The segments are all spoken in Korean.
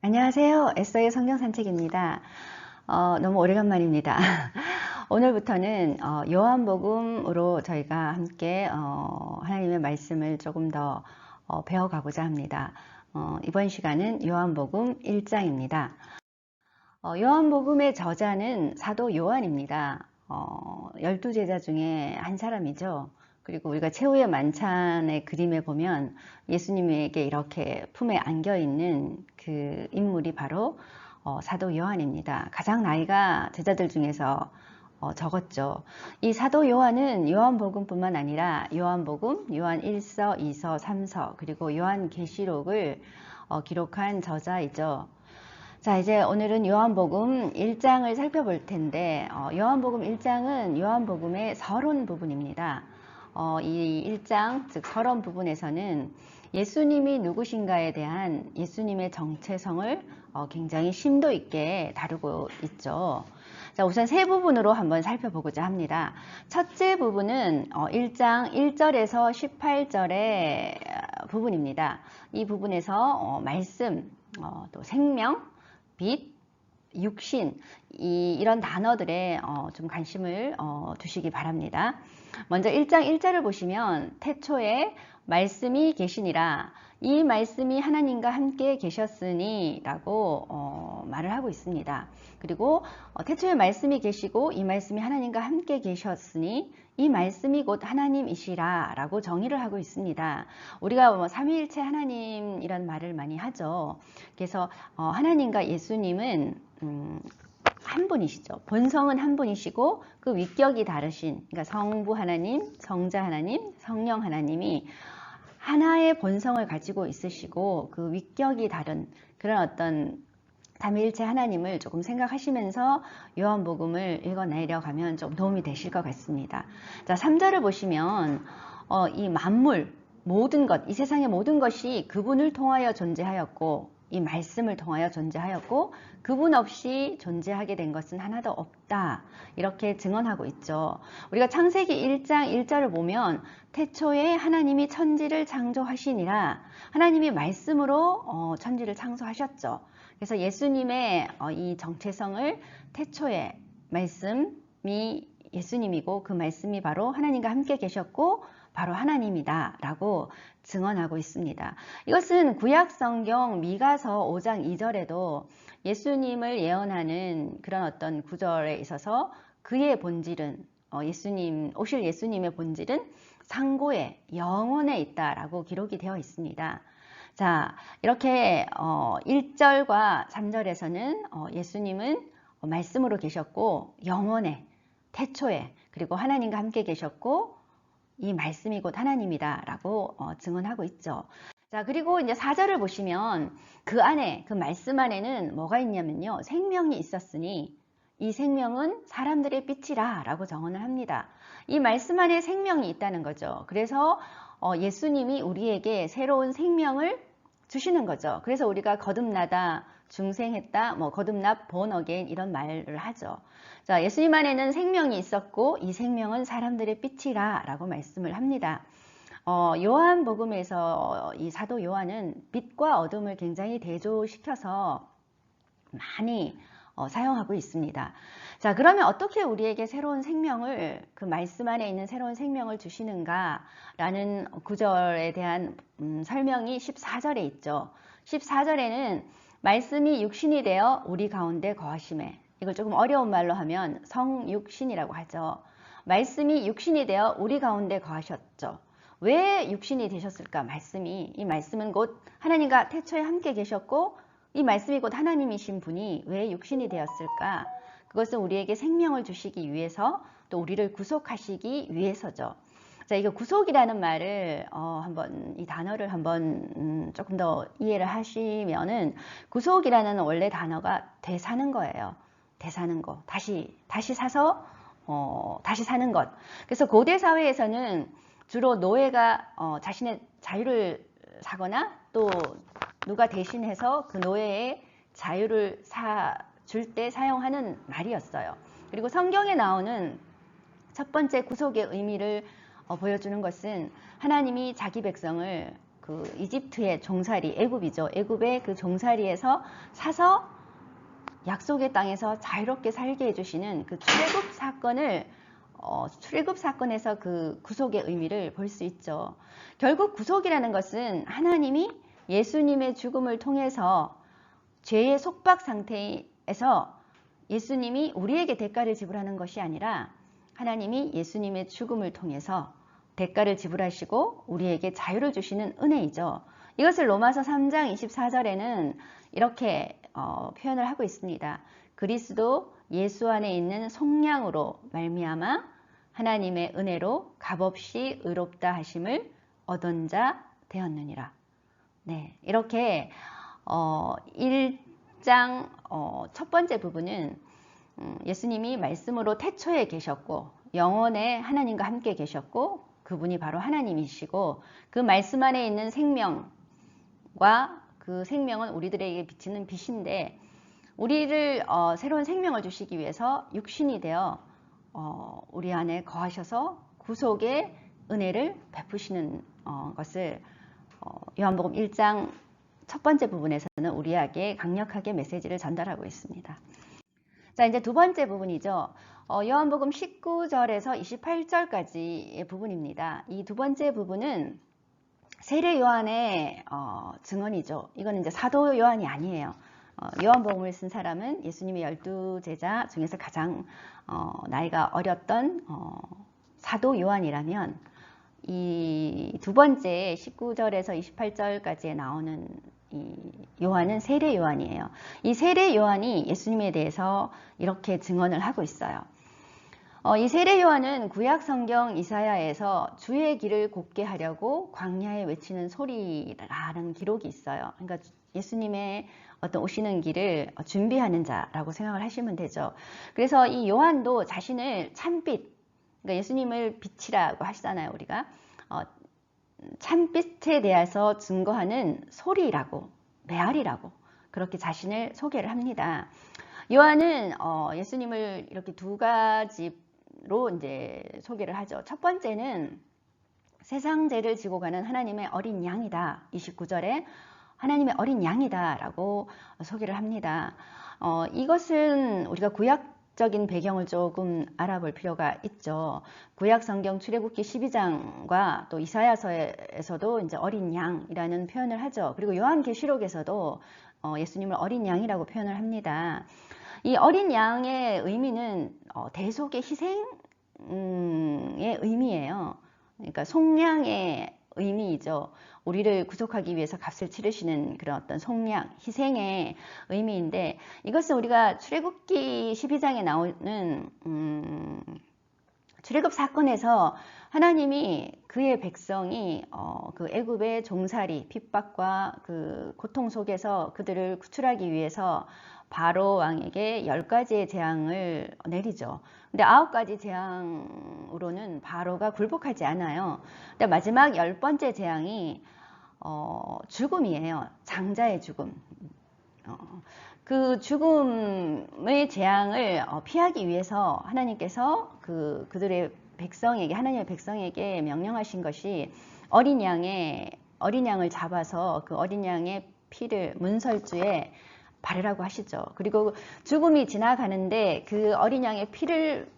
안녕하세요. 에서의 성경 산책입니다. 너무 오래간만입니다. 오늘부터는 요한복음으로 저희가 함께 하나님의 말씀을 조금 더 배워가고자 합니다. 이번 시간은 요한복음 1장입니다. 요한복음의 저자는 사도 요한입니다. 12제자 중에 한 사람이죠. 그리고 우리가 최후의 만찬의 그림에 보면 예수님에게 이렇게 품에 안겨 있는 그 인물이 바로 사도 요한입니다. 가장 나이가 제자들 중에서 적었죠. 이 사도 요한은 요한복음뿐만 아니라 요한복음, 요한 1서, 2서, 3서, 그리고 요한계시록을 기록한 저자이죠. 자, 이제 오늘은 요한복음 1장을 살펴볼 텐데, 요한복음 1장은 요한복음의 서론 부분입니다. 이 1장, 즉 서론 부분에서는 예수님이 누구신가에 대한 예수님의 정체성을 굉장히 심도 있게 다루고 있죠. 자, 우선 세 부분으로 한번 살펴보고자 합니다. 첫째 부분은 1장 1절에서 18절의 부분입니다. 이 부분에서 말씀, 또 생명, 빛, 육신 이런 단어들에 좀 관심을 두시기 바랍니다. 먼저 1장 1절을 보시면 태초에 말씀이 계시니라 이 말씀이 하나님과 함께 계셨으니 라고 말을 하고 있습니다. 그리고 태초에 말씀이 계시고 이 말씀이 하나님과 함께 계셨으니 이 말씀이 곧 하나님이시라 라고 정의를 하고 있습니다. 우리가 삼위일체 하나님이란 말을 많이 하죠. 그래서 하나님과 예수님은 한 분이시죠. 본성은 한 분이시고 그 위격이 다르신, 그러니까 성부 하나님, 성자 하나님, 성령 하나님이 하나의 본성을 가지고 있으시고 그 위격이 다른 그런 어떤 삼위일체 하나님을 조금 생각하시면서 요한복음을 읽어 내려가면 좀 도움이 되실 것 같습니다. 자, 3절을 보시면 이 만물, 모든 것, 이 세상의 모든 것이 그분을 통하여 존재하였고 이 말씀을 통하여 존재하였고 그분 없이 존재하게 된 것은 하나도 없다. 이렇게 증언하고 있죠. 우리가 창세기 1장 1절을 보면 태초에 하나님이 천지를 창조하시니라 하나님이 말씀으로 천지를 창조하셨죠. 그래서 예수님의 이 정체성을 태초에 말씀이 예수님이고 그 말씀이 바로 하나님과 함께 계셨고 바로 하나님이다 라고 증언하고 있습니다. 이것은 구약성경 미가서 5장 2절에도 예수님을 예언하는 그런 어떤 구절에 있어서 그의 본질은 오실 예수님의 본질은 상고에 영혼에 있다라고 기록이 되어 있습니다. 자, 이렇게 1절과 3절에서는 예수님은 말씀으로 계셨고 영원에 태초에 그리고 하나님과 함께 계셨고 이 말씀이 곧 하나님이다 라고 증언하고 있죠. 자, 그리고 이제 4절을 보시면 그 안에 그 말씀 안에는 뭐가 있냐면요, 생명이 있었으니 이 생명은 사람들의 빛이라 라고 정언을 합니다. 이 말씀 안에 생명이 있다는 거죠. 그래서 예수님이 우리에게 새로운 생명을 주시는 거죠. 그래서 우리가 거듭나다, 중생했다, 거듭나 born again 이런 말을 하죠. 자, 예수님 안에는 생명이 있었고 이 생명은 사람들의 빛이라 라고 말씀을 합니다. 요한복음에서 이 사도 요한은 빛과 어둠을 굉장히 대조시켜서 많이 사용하고 있습니다. 자, 그러면 어떻게 우리에게 새로운 생명을, 그 말씀 안에 있는 새로운 생명을 주시는가 라는 구절에 대한 설명이 14절에 있죠. 14절에는 말씀이 육신이 되어 우리 가운데 거하심에, 이걸 조금 어려운 말로 하면 성육신이라고 하죠. 말씀이 육신이 되어 우리 가운데 거하셨죠. 왜 육신이 되셨을까? 이 말씀은 곧 하나님과 태초에 함께 계셨고 이 말씀이 곧 하나님이신 분이 왜 육신이 되었을까? 그것은 우리에게 생명을 주시기 위해서 또 우리를 구속하시기 위해서죠. 자, 이거 구속이라는 말을 한번 이 단어를 한번 조금 더 이해를 하시면은 구속이라는 원래 단어가 되사는 거예요. 되사는 거. 다시 사서 다시 사는 것. 그래서 고대 사회에서는 주로 노예가 자신의 자유를 사거나 또 누가 대신해서 그 노예의 자유를 줄 때 사용하는 말이었어요. 그리고 성경에 나오는 첫 번째 구속의 의미를 보여주는 것은 하나님이 자기 백성을 그 이집트의 종살이, 애굽이죠. 애굽의 그 종살이에서 사서 약속의 땅에서 자유롭게 살게 해주시는 그 출애굽 사건을 출애굽 사건에서 그 구속의 의미를 볼 수 있죠. 결국 구속이라는 것은 하나님이 예수님의 죽음을 통해서 죄의 속박 상태에서 예수님이 우리에게 대가를 지불하는 것이 아니라 하나님이 예수님의 죽음을 통해서 대가를 지불하시고 우리에게 자유를 주시는 은혜이죠. 이것을 로마서 3장 24절에는 이렇게 표현을 하고 있습니다. 그리스도 예수 안에 있는 속량으로 말미암아 하나님의 은혜로 값없이 의롭다 하심을 얻은 자 되었느니라. 네, 이렇게 1장 첫 번째 부분은 예수님이 말씀으로 태초에 계셨고 영원에 하나님과 함께 계셨고 그분이 바로 하나님이시고 그 말씀 안에 있는 생명과 그 생명은 우리들에게 비치는 빛인데 우리를 새로운 생명을 주시기 위해서 육신이 되어 우리 안에 거하셔서 구속의 은혜를 베푸시는 것을 요한복음 1장 첫 번째 부분에서는 우리에게 강력하게 메시지를 전달하고 있습니다. 자, 이제 두 번째 부분이죠. 요한복음 19절에서 28절까지의 부분입니다. 이 두 번째 부분은 세례 요한의 증언이죠. 이거는 이제 사도 요한이 아니에요. 요한복음을 쓴 사람은 예수님의 12제자 중에서 가장 나이가 어렸던 사도 요한이라면 이 두 번째 19절에서 28절까지에 나오는 이 요한은 세례 요한이에요. 이 세례 요한이 예수님에 대해서 이렇게 증언을 하고 있어요. 이 세례 요한은 구약 성경 이사야에서 주의 길을 곱게 하려고 광야에 외치는 소리라는 기록이 있어요. 그러니까 예수님의 어떤 오시는 길을 준비하는 자라고 생각을 하시면 되죠. 그래서 이 요한도 자신을 참빛, 그러니까 예수님을 빛이라고 하시잖아요, 우리가. 참빛에 대해서 증거하는 소리라고, 메아리라고 그렇게 자신을 소개를 합니다. 요한은 예수님을 이렇게 두 가지로 이제 소개를 하죠. 첫 번째는 세상 죄를 지고 가는 하나님의 어린 양이다. 29절에 하나님의 어린 양이다 라고 소개를 합니다. 이것은 우리가 구약적인 배경을 조금 알아볼 필요가 있죠. 구약 성경 출애굽기 12장과 또 이사야서에서도 이제 어린 양이라는 표현을 하죠. 그리고 요한계시록에서도 예수님을 어린 양이라고 표현을 합니다. 이 어린 양의 의미는 대속의 희생의 의미예요. 그러니까 속량의 의미이죠. 우리를 구속하기 위해서 값을 치르시는 그런 어떤 속량, 희생의 의미인데 이것은 우리가 출애굽기 12장에 나오는 출애굽 사건에서 하나님이 그의 백성이 그 애굽의 종살이, 핍박과 그 고통 속에서 그들을 구출하기 위해서 바로 왕에게 10가지의 재앙을 내리죠. 근데 9가지 재앙으로는 바로가 굴복하지 않아요. 근데 마지막 10번째 재앙이 죽음이에요. 장자의 죽음. 그 죽음의 재앙을 피하기 위해서 하나님께서 그들의 백성에게, 하나님의 백성에게 명령하신 것이 어린 양을 잡아서 그 어린 양의 피를 문설주에 바르라고 하시죠. 그리고 죽음이 지나가는데 그 어린 양의 피를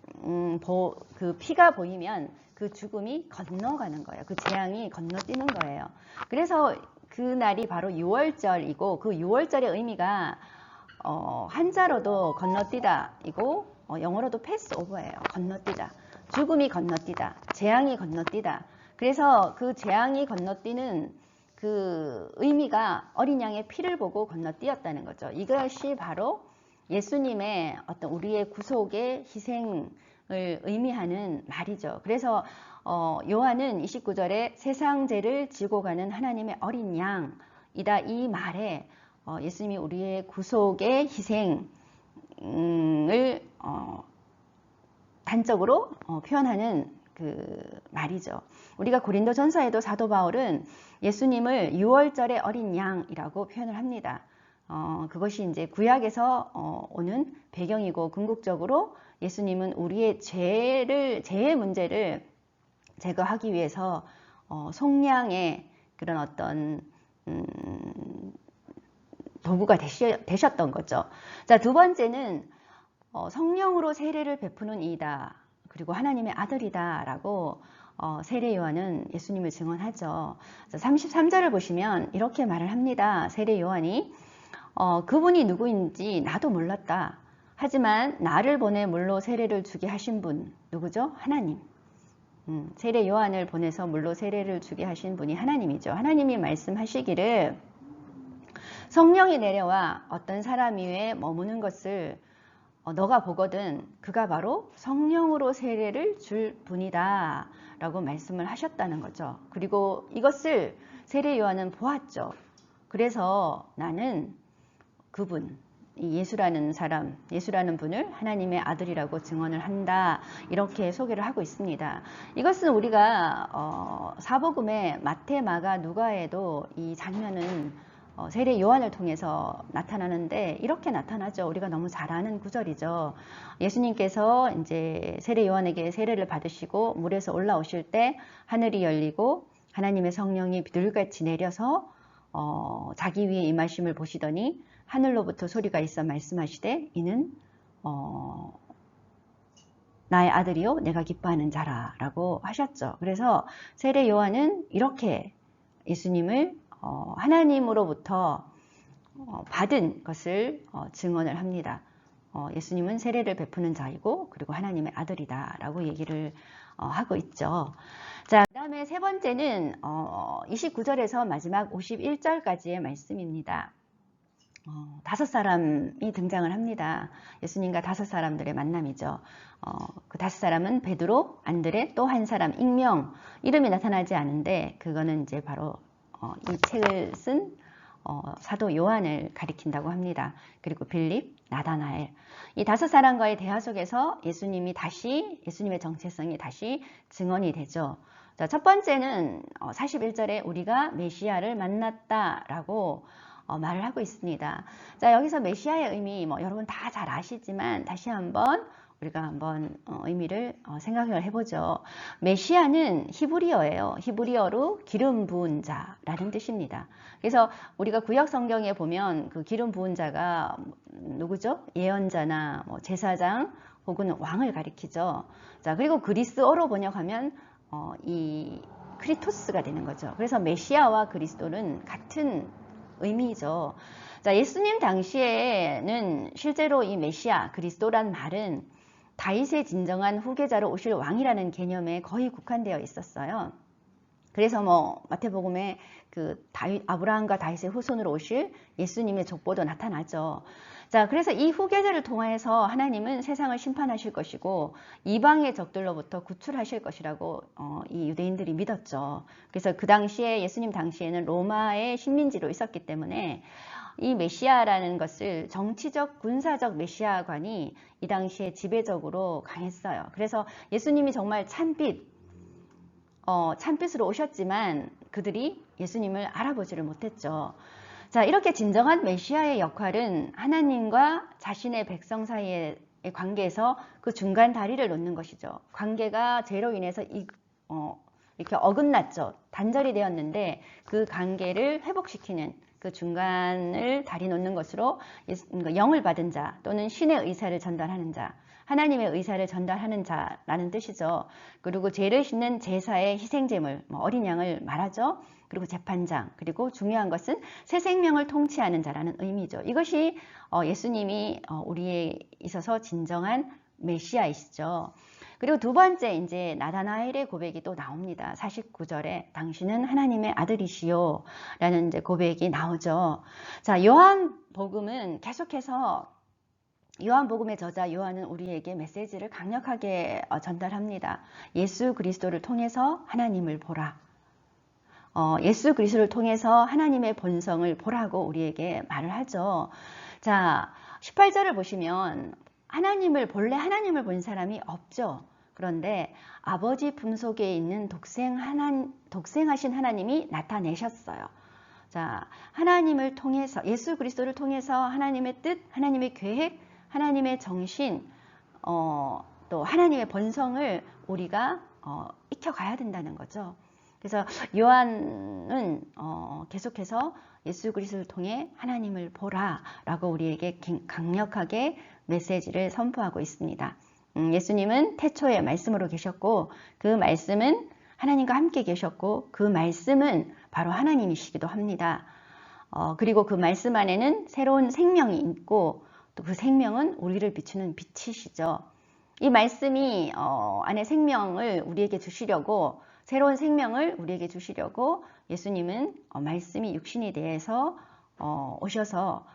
그 피가 보이면 그 죽음이 건너가는 거예요. 그 재앙이 건너뛰는 거예요. 그래서 그 날이 바로 유월절이고 그 유월절의 의미가 한자로도 건너뛰다이고 영어로도 패스오버예요. 건너뛰다. 죽음이 건너뛰다. 재앙이 건너뛰다. 그래서 그 재앙이 건너뛰는 그 의미가 어린 양의 피를 보고 건너뛰었다는 거죠. 이것이 바로 예수님의 어떤 우리의 구속의 희생을 의미하는 말이죠. 그래서 요한은 29절에 세상 죄를 지고 가는 하나님의 어린 양이다 이 말에 예수님이 우리의 구속의 희생을 단적으로 표현하는 그 말이죠. 우리가 고린도전서에도 사도 바울은 예수님을 유월절의 어린 양이라고 표현을 합니다. 그것이 이제 구약에서 오는 배경이고 궁극적으로 예수님은 우리의 죄의 문제를 제거하기 위해서 속량의 그런 어떤 도구가 되셨던 거죠. 자, 두 번째는 성령으로 세례를 베푸는 이다. 그리고 하나님의 아들이다 라고 세례 요한은 예수님을 증언하죠. 33절을 보시면 이렇게 말을 합니다. 세례 요한이 그분이 누구인지 나도 몰랐다. 하지만 나를 보내 물로 세례를 주게 하신 분 누구죠? 하나님. 세례 요한을 보내서 물로 세례를 주게 하신 분이 하나님이죠. 하나님이 말씀하시기를 성령이 내려와 어떤 사람 위에 머무는 것을 너가 보거든 그가 바로 성령으로 세례를 줄 분이다 라고 말씀을 하셨다는 거죠. 그리고 이것을 세례 요한은 보았죠. 그래서 나는 그분, 이 예수라는 사람, 예수라는 분을 하나님의 아들이라고 증언을 한다. 이렇게 소개를 하고 있습니다. 이것은 우리가 사복음의 마태, 마가, 누가에도 이 장면은 세례 요한을 통해서 나타나는데 이렇게 나타나죠. 우리가 너무 잘 아는 구절이죠. 예수님께서 이제 세례 요한에게 세례를 받으시고 물에서 올라오실 때 하늘이 열리고 하나님의 성령이 비둘기같이 내려서 자기 위에 임하심을 보시더니 하늘로부터 소리가 있어 말씀하시되 이는 나의 아들이요 내가 기뻐하는 자라 라고 하셨죠. 그래서 세례 요한은 이렇게 예수님을 하나님으로부터 받은 것을 증언을 합니다. 예수님은 세례를 베푸는 자이고 그리고 하나님의 아들이다 라고 얘기를 하고 있죠. 자, 그 다음에 세 번째는 29절에서 마지막 51절까지의 말씀입니다. 5사람이 등장을 합니다. 예수님과 5사람들의 만남이죠. 그 5사람은 베드로, 안드레, 또 한 사람 익명, 이름이 나타나지 않은데 그거는 이제 바로 이 책을 쓴 사도 요한을 가리킨다고 합니다. 그리고 빌립, 나다나엘, 이 5사람과의 대화 속에서 예수님의 정체성이 다시 증언이 되죠. 자, 첫 번째는 41절에 우리가 메시아를 만났다라고 말을 하고 있습니다. 자, 여기서 메시아의 의미 여러분 다 잘 아시지만 다시 한번 우리가 한번 의미를 생각을 해보죠. 메시아는 히브리어예요. 히브리어로 기름 부은 자라는 뜻입니다. 그래서 우리가 구약 성경에 보면 그 기름 부은 자가 누구죠? 예언자나 제사장 혹은 왕을 가리키죠. 자, 그리고 그리스어로 번역하면 이 크리토스가 되는 거죠. 그래서 메시아와 그리스도는 같은 의미죠. 자, 예수님 당시에는 실제로 이 메시아, 그리스도란 말은 다윗의 진정한 후계자로 오실 왕이라는 개념에 거의 국한되어 있었어요. 그래서 마태복음에 그 아브라함과 다윗의 후손으로 오실 예수님의 족보도 나타나죠. 자, 그래서 이 후계자를 통하여서 하나님은 세상을 심판하실 것이고 이방의 적들로부터 구출하실 것이라고 이 유대인들이 믿었죠. 그래서 그 당시에 예수님 당시에는 로마의 식민지로 있었기 때문에 이 메시아라는 것을 정치적, 군사적 메시아관이 이 당시에 지배적으로 강했어요. 그래서 예수님이 정말 찬빛으로 오셨지만 그들이 예수님을 알아보지를 못했죠. 자, 이렇게 진정한 메시아의 역할은 하나님과 자신의 백성 사이의 관계에서 그 중간 다리를 놓는 것이죠. 관계가 죄로 인해서 이렇게 어긋났죠. 단절이 되었는데 그 관계를 회복시키는 그 중간을 다리 놓는 것으로 영을 받은 자 또는 신의 의사를 전달하는 자, 하나님의 의사를 전달하는 자라는 뜻이죠. 그리고 죄를 씻는 제사의 희생제물, 어린 양을 말하죠. 그리고 재판장, 그리고 중요한 것은 새 생명을 통치하는 자라는 의미죠. 이것이 예수님이 우리에 있어서 진정한 메시아이시죠. 그리고 두 번째 이제 나다나엘의 고백이 또 나옵니다. 49절에 당신은 하나님의 아들이시요 라는 이제 고백이 나오죠. 자, 요한복음은 계속해서 요한복음의 저자 요한은 우리에게 메시지를 강력하게 전달합니다. 예수 그리스도를 통해서 하나님을 보라. 예수 그리스도를 통해서 하나님의 본성을 보라고 우리에게 말을 하죠. 자, 18절을 보시면 본래 하나님을 본 사람이 없죠. 그런데 아버지 품속에 있는 독생하신 하나님이 나타내셨어요. 자, 하나님을 통해서, 예수 그리스도를 통해서 하나님의 뜻, 하나님의 계획, 하나님의 정신, 또 하나님의 본성을 우리가 익혀가야 된다는 거죠. 그래서 요한은 계속해서 예수 그리스도를 통해 하나님을 보라 라고 우리에게 강력하게 메시지를 선포하고 있습니다. 예수님은 태초에 말씀으로 계셨고 그 말씀은 하나님과 함께 계셨고 그 말씀은 바로 하나님이시기도 합니다. 그리고 그 말씀 안에는 새로운 생명이 있고 또 그 생명은 우리를 비추는 빛이시죠. 이 말씀이 안에 생명을 우리에게 주시려고 새로운 생명을 우리에게 주시려고 예수님은 말씀이 육신이 되어서 오셔서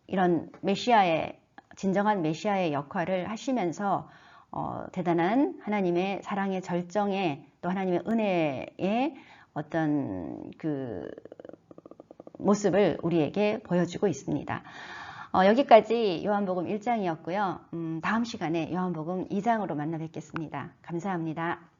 이런 메시아의 진정한 메시아의 역할을 하시면서 대단한 하나님의 사랑의 절정에 또 하나님의 은혜의 어떤 그 모습을 우리에게 보여주고 있습니다. 여기까지 요한복음 1장이었고요. 다음 시간에 요한복음 2장으로 만나 뵙겠습니다. 감사합니다.